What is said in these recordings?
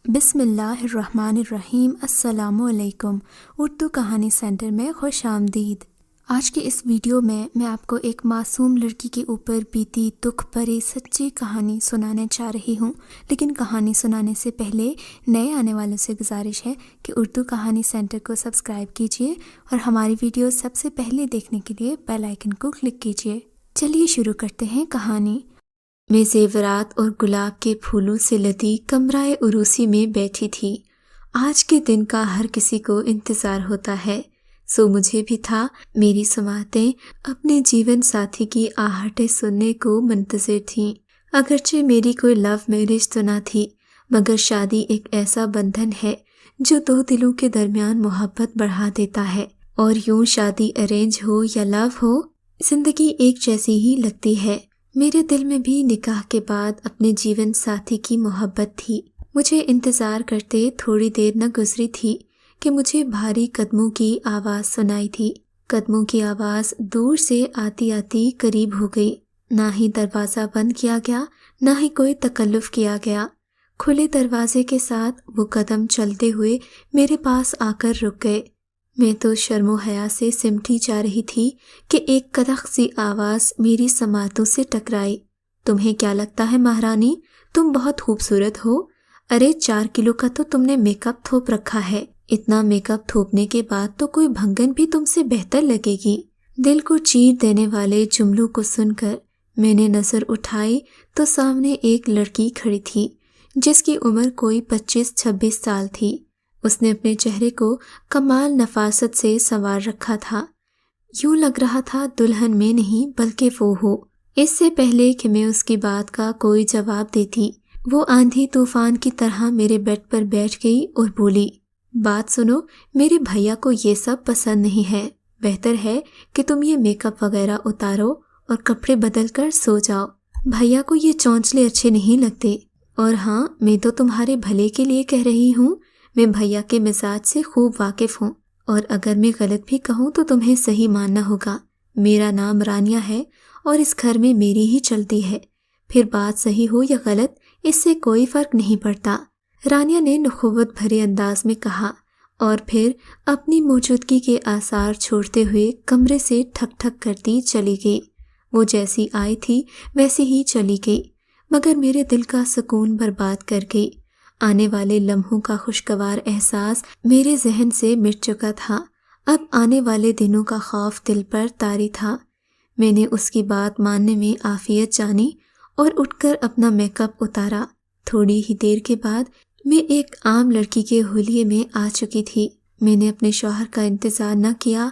بسم اللہ الرحمن الرحیم۔ السلام علیکم۔ اردو کہانی سینٹر میں خوش آمدید۔ آج کے اس ویڈیو میں آپ کو ایک معصوم لڑکی کے اوپر بیتی دکھ بھری سچی کہانی سنانے چاہ رہی ہوں، لیکن کہانی سنانے سے پہلے نئے آنے والوں سے گزارش ہے کہ اردو کہانی سینٹر کو سبسکرائب کیجیے اور ہماری ویڈیو سب سے پہلے دیکھنے کے لیے بیل آئیکن کو کلک کیجیے۔ چلیے شروع کرتے ہیں کہانی۔ میں زیورات اور گلاب کے پھولوں سے لدی کمرہ عروسی میں بیٹھی تھی۔ آج کے دن کا ہر کسی کو انتظار ہوتا ہے، سو مجھے بھی تھا۔ میری سماعتیں اپنے جیون ساتھی کی آہٹیں سننے کو منتظر تھیں۔ اگرچہ میری کوئی لو میرج تو نہ تھی، مگر شادی ایک ایسا بندھن ہے جو دو دلوں کے درمیان محبت بڑھا دیتا ہے، اور یوں شادی ارینج ہو یا لو ہو، زندگی ایک جیسی ہی لگتی ہے۔ میرے دل میں بھی نکاح کے بعد اپنے جیون ساتھی کی محبت تھی۔ مجھے انتظار کرتے تھوڑی دیر نہ گزری تھی کہ مجھے بھاری قدموں کی آواز سنائی تھی۔ قدموں کی آواز دور سے آتی آتی قریب ہو گئی۔ نہ ہی دروازہ بند کیا گیا، نہ ہی کوئی تکلف کیا گیا۔ کھلے دروازے کے ساتھ وہ قدم چلتے ہوئے میرے پاس آ کر رک گئے۔ میں تو شرم و حیا سے سمٹی جا رہی تھی کہ ایک کڑک سی آواز میری سماعتوں سے ٹکرائی۔ تمہیں کیا لگتا ہے مہارانی، تم بہت خوبصورت ہو؟ ارے 4 کلو کا تو تم نے میک اپ تھوپ رکھا ہے۔ اتنا میک اپ تھوپنے کے بعد تو کوئی بھنگن بھی تم سے بہتر لگے گی۔ دل کو چیر دینے والے جملوں کو سن کر میں نے نظر اٹھائی تو سامنے ایک لڑکی کھڑی تھی جس کی عمر کوئی 25-26 سال تھی۔ اس نے اپنے چہرے کو کمال نفاست سے سنوار رکھا تھا، یوں لگ رہا تھا دلہن میں نہیں بلکہ وہ ہو۔ اس سے پہلے کہ میں اس کی بات کا کوئی جواب دیتی، وہ آندھی طوفان کی طرح میرے بیڈ پر بیٹھ گئی اور بولی، بات سنو، میرے بھیا کو یہ سب پسند نہیں ہے۔ بہتر ہے کہ تم یہ میک اپ وغیرہ اتارو اور کپڑے بدل کر سو جاؤ۔ بھیا کو یہ چونچلے اچھے نہیں لگتے۔ اور ہاں، میں تو تمہارے بھلے کے لیے کہہ رہی ہوں، میں بھیا کے مزاج سے خوب واقف ہوں، اور اگر میں غلط بھی کہوں تو تمہیں صحیح ماننا ہوگا۔ میرا نام رانیہ ہے اور اس گھر میں میری ہی چلتی ہے، پھر بات صحیح ہو یا غلط اس سے کوئی فرق نہیں پڑتا، رانیہ نے نخوت بھرے انداز میں کہا، اور پھر اپنی موجودگی کے آثار چھوڑتے ہوئے کمرے سے ٹھک ٹھک کرتی چلی گئی۔ وہ جیسی آئی تھی ویسی ہی چلی گئی، مگر میرے دل کا سکون برباد کر گئی۔ آنے والے لمحوں کا خوشگوار احساس میرے ذہن سے مٹ چکا تھا، اب آنے والے دنوں کا خوف دل پر طاری تھا۔ میں نے اس کی بات ماننے میں عافیت جانی اور اٹھ کر اپنا میک اپ اتارا۔ تھوڑی ہی دیر کے بعد میں ایک عام لڑکی کے حلیے میں آ چکی تھی۔ میں نے اپنے شوہر کا انتظار نہ کیا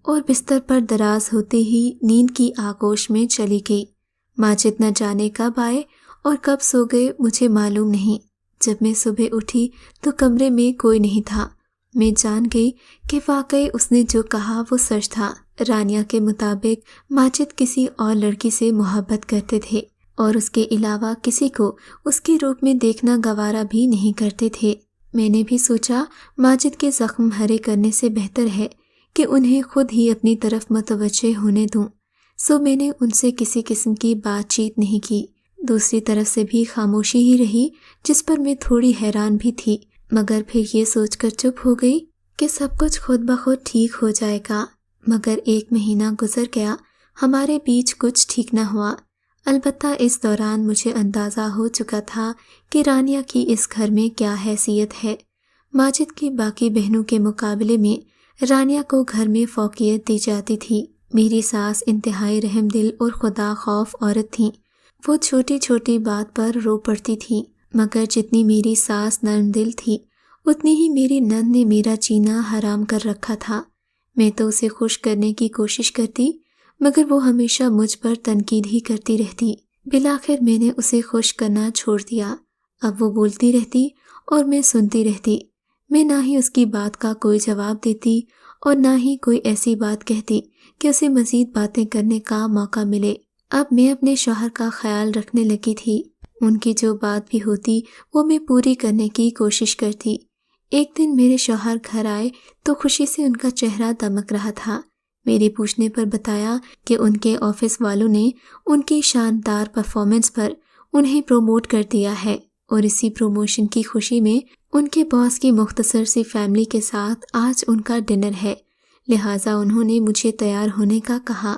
اور بستر پر دراز ہوتے ہی نیند کی آغوش میں چلی گئی۔ ماجد نہ جانے کب آئے اور کب سو گئے مجھے معلوم نہیں۔ جب میں صبح اٹھی تو کمرے میں کوئی نہیں تھا۔ میں جان گئی کہ واقعی اس نے جو کہا وہ سچ تھا۔ رانیہ کے مطابق ماجد کسی اور لڑکی سے محبت کرتے تھے اور اس کے علاوہ کسی کو اس کے روپ میں دیکھنا گوارا بھی نہیں کرتے تھے۔ میں نے بھی سوچا ماجد کے زخم ہرے کرنے سے بہتر ہے کہ انہیں خود ہی اپنی طرف متوجہ ہونے دوں، سو میں نے ان سے کسی قسم کی بات چیت نہیں کی۔ دوسری طرف سے بھی خاموشی ہی رہی، جس پر میں تھوڑی حیران بھی تھی، مگر پھر یہ سوچ کر چپ ہو گئی کہ سب کچھ خود بخود ٹھیک ہو جائے گا۔ مگر 1 مہینہ گزر گیا، ہمارے بیچ کچھ ٹھیک نہ ہوا۔ البتہ اس دوران مجھے اندازہ ہو چکا تھا کہ رانیہ کی اس گھر میں کیا حیثیت ہے۔ ماجد کی باقی بہنوں کے مقابلے میں رانیہ کو گھر میں فوقیت دی جاتی تھی۔ میری ساس انتہائی رحم دل اور خدا خوف عورت تھیں۔ وہ چھوٹی چھوٹی بات پر رو پڑتی تھی، مگر جتنی میری ساس نرم دل تھی اتنی ہی میری نند نے میرا جینا حرام کر رکھا تھا۔ میں تو اسے خوش کرنے کی کوشش کرتی، مگر وہ ہمیشہ مجھ پر تنقید ہی کرتی رہتی۔ بالآخر میں نے اسے خوش کرنا چھوڑ دیا۔ اب وہ بولتی رہتی اور میں سنتی رہتی۔ میں نہ ہی اس کی بات کا کوئی جواب دیتی اور نہ ہی کوئی ایسی بات کہتی کہ اسے مزید باتیں کرنے کا موقع ملے۔ اب میں اپنے شوہر کا خیال رکھنے لگی تھی۔ ان کی جو بات بھی ہوتی وہ میں پوری کرنے کی کوشش کرتی۔ ایک دن میرے شوہر گھر آئے تو خوشی سے ان کا چہرہ دمک رہا تھا۔ میرے پوچھنے پر بتایا کہ ان کے آفس والوں نے ان کی شاندار پرفارمنس پر انہیں پروموٹ کر دیا ہے۔ اور اسی پروموشن کی خوشی میں ان کے باس کی مختصر سی فیملی کے ساتھ آج ان کا ڈنر ہے، لہٰذا انہوں نے مجھے تیار ہونے کا کہا۔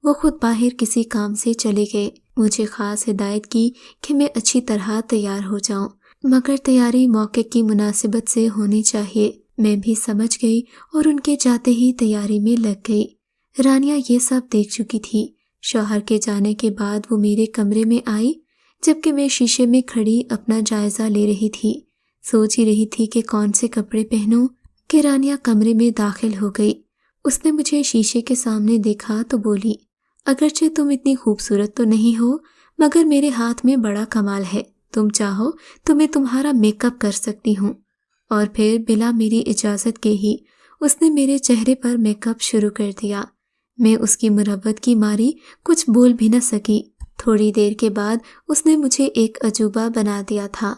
وہ خود باہر کسی کام سے چلے گئے۔ مجھے خاص ہدایت کی کہ میں اچھی طرح تیار ہو جاؤں، مگر تیاری موقع کی مناسبت سے ہونی چاہیے۔ میں بھی سمجھ گئی اور ان کے جاتے ہی تیاری میں لگ گئی۔ رانیہ یہ سب دیکھ چکی تھی۔ شوہر کے جانے کے بعد وہ میرے کمرے میں آئی، جبکہ میں شیشے میں کھڑی اپنا جائزہ لے رہی تھی۔ سوچ ہی رہی تھی کہ کون سے کپڑے پہنوں کہ رانیہ کمرے میں داخل ہو گئی۔ اس نے مجھے شیشے کے سامنے دیکھا تو بولی، اگرچہ تم اتنی خوبصورت تو نہیں ہو، مگر میرے ہاتھ میں بڑا کمال ہے، تم چاہو تو میں تمہارا میک اپ کر سکتی ہوں۔ اور پھر بلا میری اجازت کے ہی اس نے میرے چہرے پر میک اپ شروع کر دیا۔ میں اس کی مروت کی ماری کچھ بول بھی نہ سکی۔ تھوڑی دیر کے بعد اس نے مجھے ایک عجوبہ بنا دیا تھا۔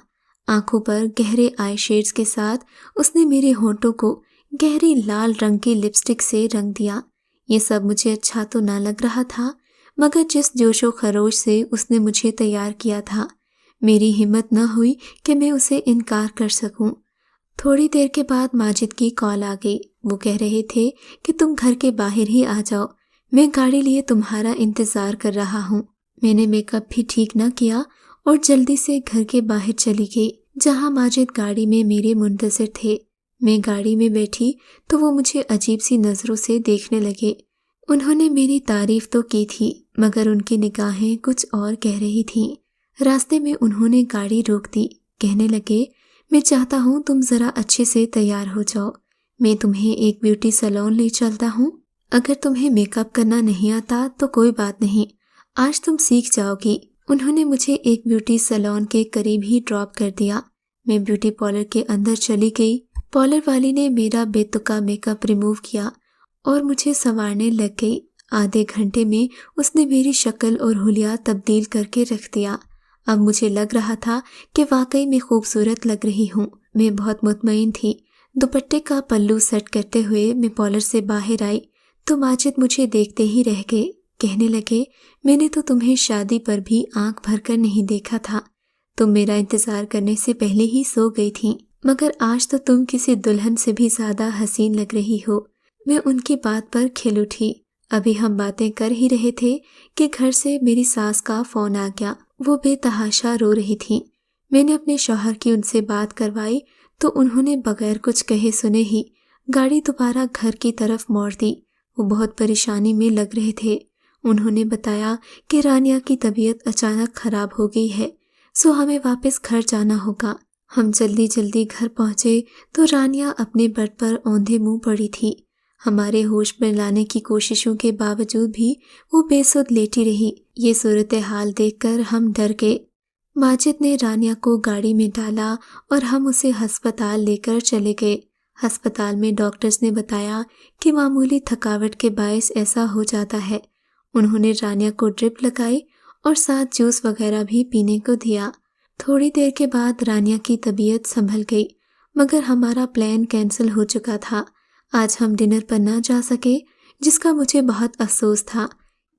آنکھوں پر گہرے آئی شیڈز کے ساتھ اس نے میرے ہونٹوں کو گہری لال رنگ کی لپسٹک سے رنگ دیا۔ یہ سب مجھے اچھا تو نہ لگ رہا تھا، مگر جس جوش و خروش سے اس نے مجھے تیار کیا تھا، میری ہمت نہ ہوئی کہ میں اسے انکار کر سکوں۔ تھوڑی دیر کے بعد ماجد کی کال آ گئی۔ وہ کہہ رہے تھے کہ تم گھر کے باہر ہی آ جاؤ، میں گاڑی لیے تمہارا انتظار کر رہا ہوں۔ میں نے میک اپ بھی ٹھیک نہ کیا اور جلدی سے گھر کے باہر چلی گئی، جہاں ماجد گاڑی میں میرے منتظر تھے۔ میں گاڑی میں بیٹھی تو وہ مجھے عجیب سی نظروں سے دیکھنے لگے۔ انہوں نے میری تعریف تو کی تھی، مگر ان کی نگاہیں کچھ اور کہہ رہی تھیں۔ راستے میں انہوں نے گاڑی روک دی، کہنے لگے، میں چاہتا ہوں تم ذرا اچھے سے تیار ہو جاؤ، میں تمہیں ایک بیوٹی سیلون لے چلتا ہوں۔ اگر تمہیں میک اپ کرنا نہیں آتا تو کوئی بات نہیں، آج تم سیکھ جاؤ گی۔ انہوں نے مجھے ایک بیوٹی سیلون کے قریب ہی ڈراپ کر دیا۔ میں بیوٹی پارلر کے اندر چلی گئی۔ پارلر والی نے میرا بے تکا میک اپ ریموو کیا اور مجھے سنوارنے لگ گئی۔ آدھے گھنٹے میں اس نے میری شکل اور حلیہ تبدیل کر کے رکھ دیا۔ اب مجھے لگ رہا تھا کہ واقعی میں خوبصورت لگ رہی ہوں۔ میں بہت مطمئن تھی۔ دوپٹے کا پلو سیٹ کرتے ہوئے میں پارلر سے باہر آئی تو ماجد مجھے دیکھتے ہی رہ گئے، کہنے لگے، میں نے تو تمہیں شادی پر بھی آنکھ بھر کر نہیں دیکھا تھا، تم میرا انتظار کرنے سے پہلے ہی سو گئی تھیں، مگر آج تو تم کسی دلہن سے بھی زیادہ حسین لگ رہی ہو۔ میں ان کی بات پر کھل اٹھی۔ ابھی ہم باتیں کر ہی رہے تھے کہ گھر سے میری ساس کا فون آ گیا۔ وہ بے تحاشا رو رہی تھی۔ میں نے اپنے شوہر کی ان سے بات کروائی تو انہوں نے بغیر کچھ کہے سنے ہی گاڑی دوبارہ گھر کی طرف موڑ دی۔ وہ بہت پریشانی میں لگ رہے تھے۔ انہوں نے بتایا کہ رانیہ کی طبیعت اچانک خراب ہو گئی ہے، سو ہمیں واپس گھر جانا ہوگا۔ ہم جلدی جلدی گھر پہنچے تو رانیہ اپنے بیڈ پر اوندھے منہ پڑی تھی۔ ہمارے ہوش میں لانے کی کوششوں کے باوجود بھی وہ بے سدھ لیٹی رہی۔ یہ صورتحال دیکھ کر ہم ڈر گئے۔ ماجد نے رانیہ کو گاڑی میں ڈالا اور ہم اسے ہسپتال لے کر چلے گئے۔ ہسپتال میں ڈاکٹرز نے بتایا کہ معمولی تھکاوٹ کے باعث ایسا ہو جاتا ہے۔ انہوں نے رانیہ کو ڈرپ لگائی اور ساتھ جوس وغیرہ بھی پینے کو دیا۔ تھوڑی دیر کے بعد رانیہ کی طبیعت سنبھل گئی، مگر ہمارا پلان کینسل ہو چکا تھا۔ آج ہم ڈنر پر نہ جا سکے، جس کا مجھے بہت افسوس تھا،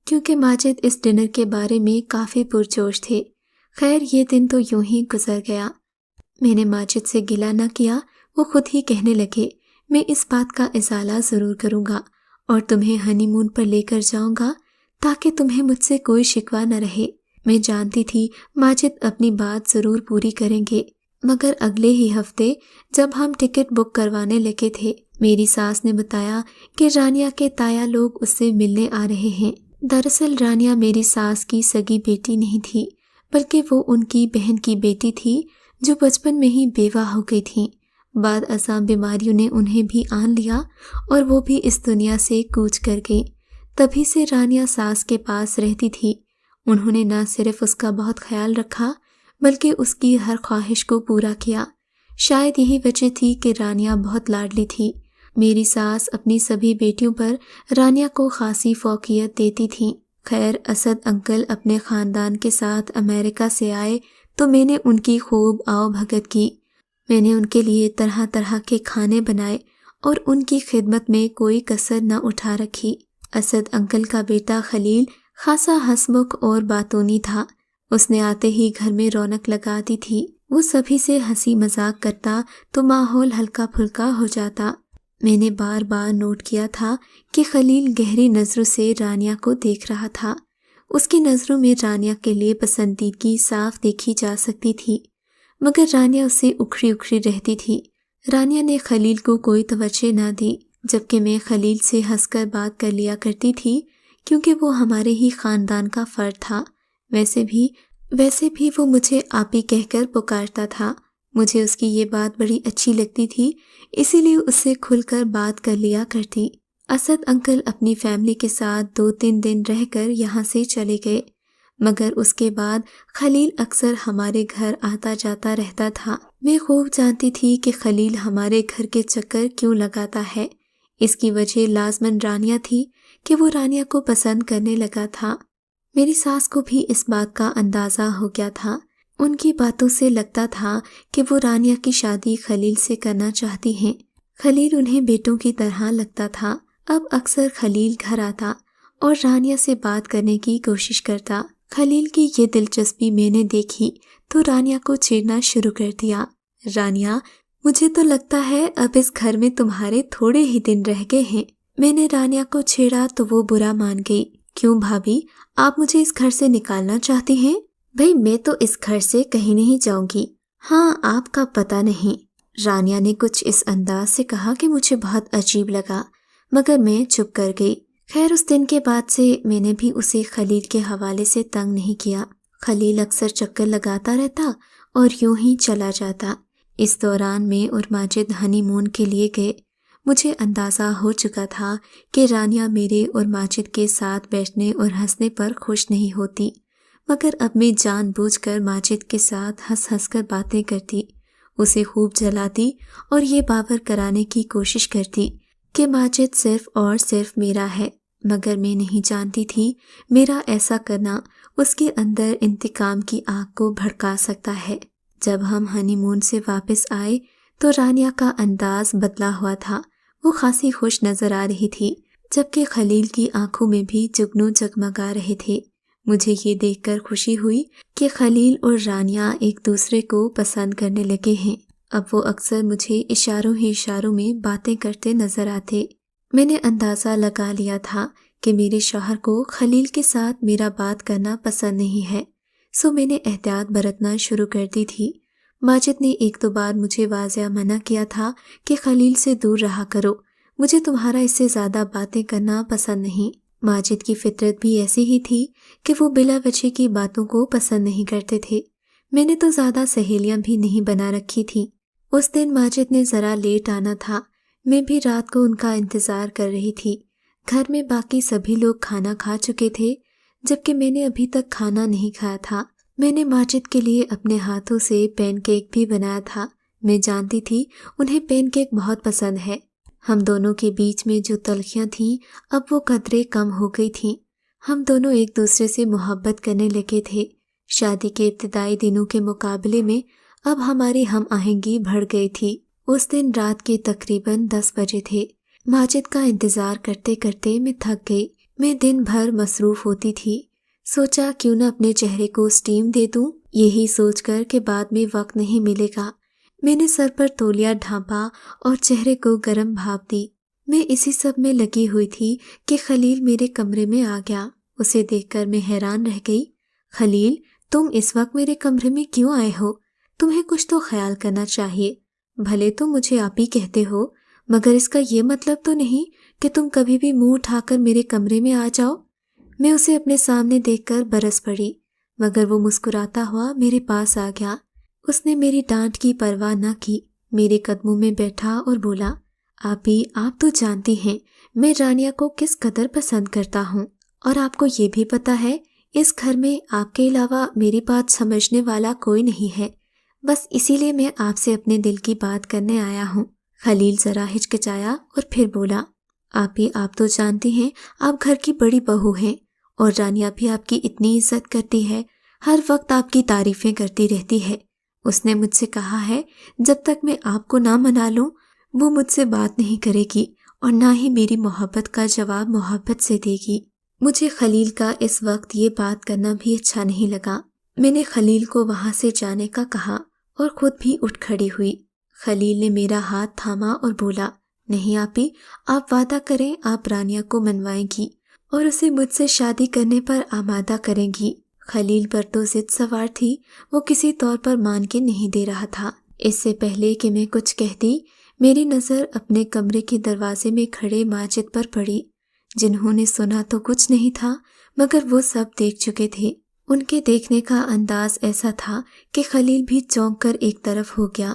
کیونکہ ماجد اس ڈنر کے بارے میں کافی پرجوش تھے۔ خیر، یہ دن تو یوں ہی گزر گیا۔ میں نے ماجد سے گلہ نہ کیا۔ وہ خود ہی کہنے لگے، میں اس بات کا ازالہ ضرور کروں گا اور تمہیں ہنی مون پر لے کر جاؤں گا تاکہ تمہیں مجھ سے کوئی شکوہ نہ رہے۔ میں جانتی تھی ماجد اپنی بات ضرور پوری کریں گے، مگر اگلے ہی ہفتے جب ہم ٹکٹ بک کروانے لگے تھے، میری ساس نے بتایا کہ رانیہ کے تایا لوگ اس سے ملنے آ رہے ہیں۔ دراصل رانیہ میری ساس کی سگی بیٹی نہیں تھی، بلکہ وہ ان کی بہن کی بیٹی تھی جو بچپن میں ہی بیوہ ہو گئی تھیں۔ بعد ازاں بیماریوں نے انہیں بھی آن لیا اور وہ بھی اس دنیا سے کوچ کر گئی۔ تبھی سے رانیہ ساس کے پاس رہتی تھی۔ انہوں نے نہ صرف اس کا بہت خیال رکھا بلکہ اس کی ہر خواہش کو پورا کیا۔ شاید یہی وجہ تھی کہ رانیہ بہت لاڈلی تھی۔ میری ساس اپنی سبھی بیٹیوں پر رانیہ کو خاصی فوقیت دیتی تھیں۔ خیر، اسد انکل اپنے خاندان کے ساتھ امریکہ سے آئے تو میں نے ان کی خوب آؤ بھگت کی۔ میں نے ان کے لیے طرح طرح کے کھانے بنائے اور ان کی خدمت میں کوئی کسر نہ اٹھا رکھی۔ اسد انکل کا بیٹا خلیل خاصا ہنس مکھ اور باتونی تھا۔ اس نے آتے ہی گھر میں رونق لگا دی تھی۔ وہ سبھی سے ہنسی مذاق کرتا تو ماحول ہلکا پھلکا ہو جاتا۔ میں نے بار بار نوٹ کیا تھا کہ خلیل گہری نظروں سے رانیہ کو دیکھ رہا تھا۔ اس کی نظروں میں رانیہ کے لیے پسندیدگی صاف دیکھی جا سکتی تھی، مگر رانیہ اسے اکھڑی اکھڑی رہتی تھی۔ رانیہ نے خلیل کو کوئی توجہ نہ دی، جبکہ میں خلیل سے ہنس کر بات کر لیا کرتی تھی، کیونکہ وہ ہمارے ہی خاندان کا فرد تھا۔ ویسے بھی وہ مجھے آپی کہہ کر پکارتا تھا۔ مجھے اس کی یہ بات بڑی اچھی لگتی تھی، اسی لیے اس سے کھل کر بات کر لیا کرتی۔ اسد انکل اپنی فیملی کے ساتھ 2-3 دن رہ کر یہاں سے چلے گئے، مگر اس کے بعد خلیل اکثر ہمارے گھر آتا جاتا رہتا تھا۔ میں خوب جانتی تھی کہ خلیل ہمارے گھر کے چکر کیوں لگاتا ہے۔ اس کی وجہ لازماً رانیہ تھی کہ وہ رانیہ کو پسند کرنے لگا تھا۔ میری ساس کو بھی اس بات کا اندازہ ہو گیا تھا۔ ان کی باتوں سے لگتا تھا کہ وہ رانیہ کی شادی خلیل سے کرنا چاہتی ہیں۔ خلیل انہیں بیٹوں کی طرح لگتا تھا۔ اب اکثر خلیل گھر آتا اور رانیہ سے بات کرنے کی کوشش کرتا۔ خلیل کی یہ دلچسپی میں نے دیکھی تو رانیہ کو چھیڑنا شروع کر دیا۔ رانیہ، مجھے تو لگتا ہے اب اس گھر میں تمہارے تھوڑے ہی دن رہ گئے ہیں۔ میں نے رانیہ کو چھیڑا تو وہ برا مان گئی۔ کیوں بھابھی، آپ مجھے اس گھر سے نکالنا چاہتی ہیں؟ بھئی میں تو اس گھر سے کہیں نہیں جاؤں گی۔ ہاں، آپ کا پتہ نہیں۔ رانیہ نے کچھ اس انداز سے کہا کہ مجھے بہت عجیب لگا، مگر میں چپ کر گئی۔ خیر، اس دن کے بعد سے میں نے بھی اسے خلیل کے حوالے سے تنگ نہیں کیا۔ خلیل اکثر چکر لگاتا رہتا اور یوں ہی چلا جاتا۔ اس دوران میں اور ماجد ہنی مون کے لیے گئے۔ مجھے اندازہ ہو چکا تھا کہ رانیہ میرے اور ماجد کے ساتھ بیٹھنے اور ہنسنے پر خوش نہیں ہوتی، مگر اب میں جان بوجھ کر ماجد کے ساتھ ہنس ہنس کر باتیں کرتی، اسے خوب جلاتی اور یہ باور کرانے کی کوشش کرتی کہ ماجد صرف اور صرف میرا ہے، مگر میں نہیں جانتی تھی میرا ایسا کرنا اس کے اندر انتقام کی آگ کو بھڑکا سکتا ہے۔ جب ہم ہنی مون سے واپس آئے تو رانیہ کا انداز بدلا ہوا تھا۔ وہ خاصی خوش نظر آ رہی تھی، جبکہ خلیل کی آنکھوں میں بھی جگنو جگمگا رہے تھے۔ مجھے یہ دیکھ کر خوشی ہوئی کہ خلیل اور رانیہ ایک دوسرے کو پسند کرنے لگے ہیں۔ اب وہ اکثر مجھے اشاروں ہی اشاروں میں باتیں کرتے نظر آتے۔ میں نے اندازہ لگا لیا تھا کہ میرے شوہر کو خلیل کے ساتھ میرا بات کرنا پسند نہیں ہے، سو میں نے احتیاط برتنا شروع کر دی تھی۔ ماجد نے 1-2 بار مجھے واضح منع کیا تھا کہ خلیل سے دور رہا کرو، مجھے تمہارا اس سے زیادہ باتیں کرنا پسند نہیں۔ ماجد کی فطرت بھی ایسی ہی تھی کہ وہ بلا وجہ کی باتوں کو پسند نہیں کرتے تھے۔ میں نے تو زیادہ سہیلیاں بھی نہیں بنا رکھی تھیں۔ اس دن ماجد نے ذرا لیٹ آنا تھا، میں بھی رات کو ان کا انتظار کر رہی تھی۔ گھر میں باقی سبھی لوگ کھانا کھا چکے تھے، جبکہ میں نے ابھی تک کھانا نہیں کھایا تھا۔ میں نے ماجد کے لیے اپنے ہاتھوں سے پین کیک بھی بنایا تھا۔ میں جانتی تھی انہیں پین کیک بہت پسند ہے۔ ہم دونوں کے بیچ میں جو تلخیاں تھیں اب وہ قدرے کم ہو گئی تھیں۔ ہم دونوں ایک دوسرے سے محبت کرنے لگے تھے۔ شادی کے ابتدائی دنوں کے مقابلے میں اب ہماری ہم آہنگی بڑھ گئی تھی۔ اس دن رات کے تقریباً 10 بجے تھے۔ ماجد کا انتظار کرتے کرتے میں تھک گئی۔ میں دن بھر مصروف ہوتی تھی۔ سوچا کیوں نہ اپنے چہرے کو اسٹیم دے دوں، یہی سوچ کر کہ بعد میں وقت نہیں ملے گا، میں نے سر پر تولیہ ڈھانپا اور چہرے کو گرم بھاپ دی۔ میں اسی سب میں لگی ہوئی تھی کہ خلیل میرے کمرے میں آ گیا۔ اسے دیکھ کر میں حیران رہ گئی۔ خلیل، تم اس وقت میرے کمرے میں کیوں آئے ہو؟ تمہیں کچھ تو خیال کرنا چاہیے۔ بھلے تم مجھے آپ ہی کہتے ہو، مگر اس کا یہ مطلب تو نہیں کہ تم کبھی بھی منہ اٹھا کر میرے کمرے میں آ جاؤ۔ میں اسے اپنے سامنے دیکھ کر برس پڑی، مگر وہ مسکراتا ہوا میرے پاس آ گیا۔ اس نے میری ڈانٹ کی پرواہ نہ کی، میرے قدموں میں بیٹھا اور بولا، آپی، آپ تو جانتی ہیں میں رانیہ کو کس قدر پسند کرتا ہوں، اور آپ کو یہ بھی پتہ ہے اس گھر میں آپ کے علاوہ میری بات سمجھنے والا کوئی نہیں ہے، بس اسی لیے میں آپ سے اپنے دل کی بات کرنے آیا ہوں۔ خلیل ذرا ہچکچایا اور پھر بولا، آپی، آپ تو جانتی ہیں آپ گھر کی بڑی بہو ہیں، اور رانیہ بھی آپ کی اتنی عزت کرتی ہے، ہر وقت آپ کی تعریفیں کرتی رہتی ہے۔ اس نے مجھ سے کہا ہے جب تک میں آپ کو نہ منا لوں وہ مجھ سے بات نہیں کرے گی، اور نہ ہی میری محبت کا جواب محبت سے دے گی۔ مجھے خلیل کا اس وقت یہ بات کرنا بھی اچھا نہیں لگا۔ میں نے خلیل کو وہاں سے جانے کا کہا اور خود بھی اٹھ کھڑی ہوئی۔ خلیل نے میرا ہاتھ تھاما اور بولا، نہیں آپی، آپ وعدہ کریں آپ رانیہ کو منوائیں گی اور اسے مجھ سے شادی کرنے پر آمادہ کریں گی۔ خلیل پر تو ضد سوار تھی، وہ کسی طور پر مان کے نہیں دے رہا تھا۔ اس سے پہلے کہ میں کچھ کہتی، میری نظر اپنے کمرے کے دروازے میں کھڑے ماجد پر پڑی، جنہوں نے سنا تو کچھ نہیں تھا مگر وہ سب دیکھ چکے تھے۔ ان کے دیکھنے کا انداز ایسا تھا کہ خلیل بھی چونک کر ایک طرف ہو گیا۔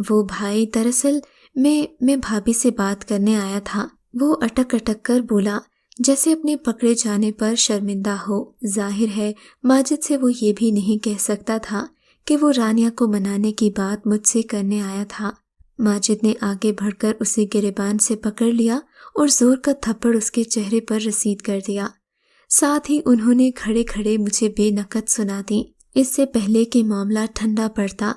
وہ بھائی، دراصل میں بھابھی سے بات کرنے آیا تھا۔ وہ اٹک اٹک کر بولا جیسے اپنے پکڑے جانے پر شرمندہ ہو۔ ظاہر ہے ماجد سے وہ یہ بھی نہیں کہہ سکتا تھا کہ وہ رانیہ کو منانے کی بات مجھ سے کرنے آیا تھا۔ ماجد نے آگے بڑھ کر اسے گریبان سے پکڑ لیا اور زور کا تھپڑ اس کے چہرے پر رسید کر دیا۔ ساتھ ہی انہوں نے کھڑے کھڑے مجھے بے نقط سنا دی۔ اس سے پہلے کہ معاملہ ٹھنڈا پڑتا،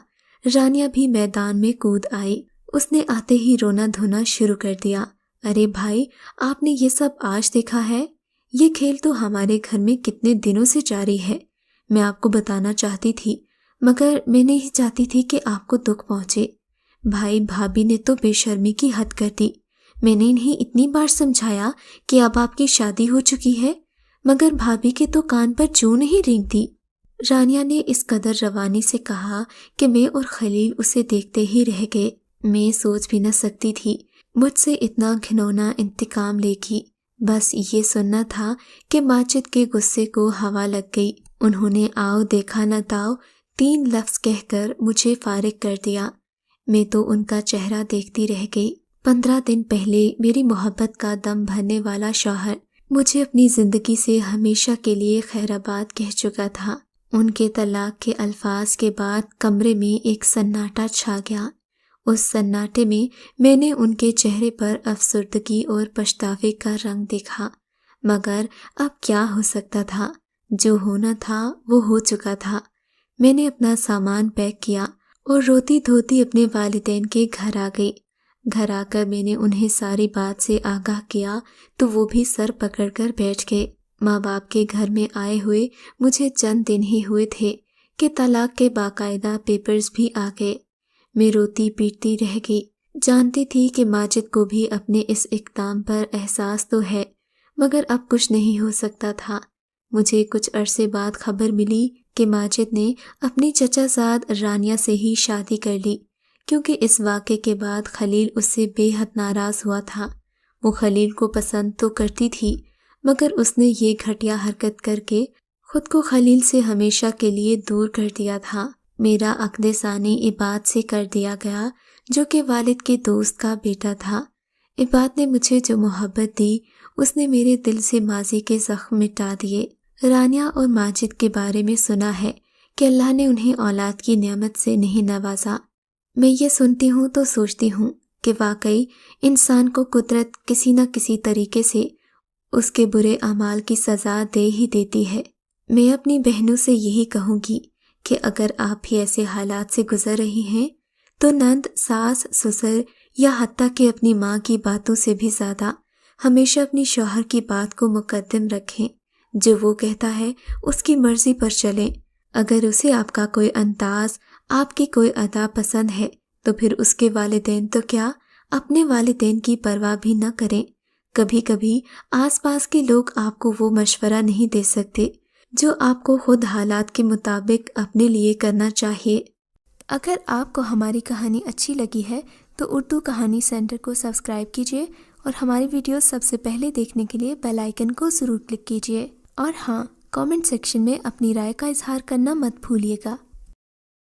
رانیہ بھی میدان میں کود آئی۔ اس نے آتے ہی رونا دھونا شروع کر دیا۔ ارے بھائی، آپ نے یہ سب آج دیکھا ہے؟ یہ کھیل تو ہمارے گھر میں کتنے دنوں سے جاری ہے۔ میں آپ کو بتانا چاہتی تھی مگر میں نہیں چاہتی تھی کہ آپ کو دکھ پہنچے۔ بھائی، بھابھی نے تو بے شرمی کی حد کر دی۔ میں نے انہیں اتنی بار سمجھایا کہ اب آپ کی شادی ہو چکی ہے مگر بھابھی کے تو کان پر جوں نہیں رینگتی۔ رانیہ نے اس قدر روانی سے کہا کہ میں اور خلیل اسے دیکھتے ہی رہ گئے۔ میں سوچ بھی نہ سکتی تھی مجھ سے اتنا گھنونا انتقام لے گی۔ بس یہ سننا تھا کہ ماجد کے غصے کو ہوا لگ گئی۔ انہوں نے آؤ دیکھا نہ تاؤ 3 لفظ کہہ کر مجھے فارغ کر دیا۔ میں تو ان کا چہرہ دیکھتی رہ گئی۔ 15 دن پہلے میری محبت کا دم بھرنے والا شوہر مجھے اپنی زندگی سے ہمیشہ کے لیے خیرآباد کہہ چکا تھا۔ ان کے طلاق کے الفاظ کے بعد کمرے میں ایک سناٹا چھا گیا۔ اس سناٹے میں نے ان کے چہرے پر افسردگی اور پچھتاوے کا رنگ دیکھا۔ مگر اب کیا ہو سکتا تھا؟ جو ہونا تھا وہ ہو چکا تھا۔ میں نے اپنا سامان پیک کیا اور روتی دھوتی اپنے والدین کے گھر آ گئی۔ گھر آ کر میں نے انہیں ساری بات سے آگاہ کیا تو وہ بھی سر پکڑ کر بیٹھ گئے۔ ماں باپ کے گھر میں آئے ہوئے مجھے چند دن ہی ہوئے تھے کہ طلاق کے باقاعدہ پیپرز بھی آ گئے۔ میں روتی پیٹتی رہ گئی۔ جانتی تھی کہ ماجد کو بھی اپنے اس اقدام پر احساس تو ہے مگر اب کچھ نہیں ہو سکتا تھا۔ مجھے کچھ عرصے بعد خبر ملی کہ ماجد نے اپنی چچا زاد رانیہ سے ہی شادی کر لی، کیونکہ اس واقعے کے بعد خلیل اس سے بے حد ناراض ہوا تھا۔ وہ خلیل کو پسند تو کرتی تھی مگر اس نے یہ گھٹیا حرکت کر کے خود کو خلیل سے ہمیشہ کے لیے دور کر دیا تھا۔ میرا عقد ثانی عباد سے کر دیا گیا جو کہ والد کے دوست کا بیٹا تھا۔ عباد نے مجھے جو محبت دی اس نے میرے دل سے ماضی کے زخم مٹا دیے۔ رانیہ اور ماجد کے بارے میں سنا ہے کہ اللہ نے انہیں اولاد کی نعمت سے نہیں نوازا۔ میں یہ سنتی ہوں تو سوچتی ہوں کہ واقعی انسان کو قدرت کسی نہ کسی طریقے سے اس کے برے اعمال کی سزا دے ہی دیتی ہے۔ میں اپنی بہنوں سے یہی کہوں گی کہ اگر آپ بھی ایسے حالات سے گزر رہی ہیں تو نند، ساس، سسر یا حتیٰ کہ اپنی ماں کی باتوں سے بھی زیادہ ہمیشہ اپنی شوہر کی بات کو مقدم رکھیں۔ جو وہ کہتا ہے اس کی مرضی پر چلیں۔ اگر اسے آپ کا کوئی انداز، آپ کی کوئی ادا پسند ہے تو پھر اس کے والدین تو کیا، اپنے والدین کی پرواہ بھی نہ کریں۔ کبھی کبھی آس پاس کے لوگ آپ کو وہ مشورہ نہیں دے سکتے جو آپ کو خود حالات کے مطابق اپنے لیے کرنا چاہیے۔ اگر آپ کو ہماری کہانی اچھی لگی ہے تو اردو کہانی سینٹر کو سبسکرائب کیجیے اور ہماری ویڈیوز سب سے پہلے دیکھنے کے لیے بیل آئیکن کو ضرور کلک کیجیے۔ اور ہاں، کامنٹ سیکشن میں اپنی رائے کا اظہار کرنا مت بھولیے گا۔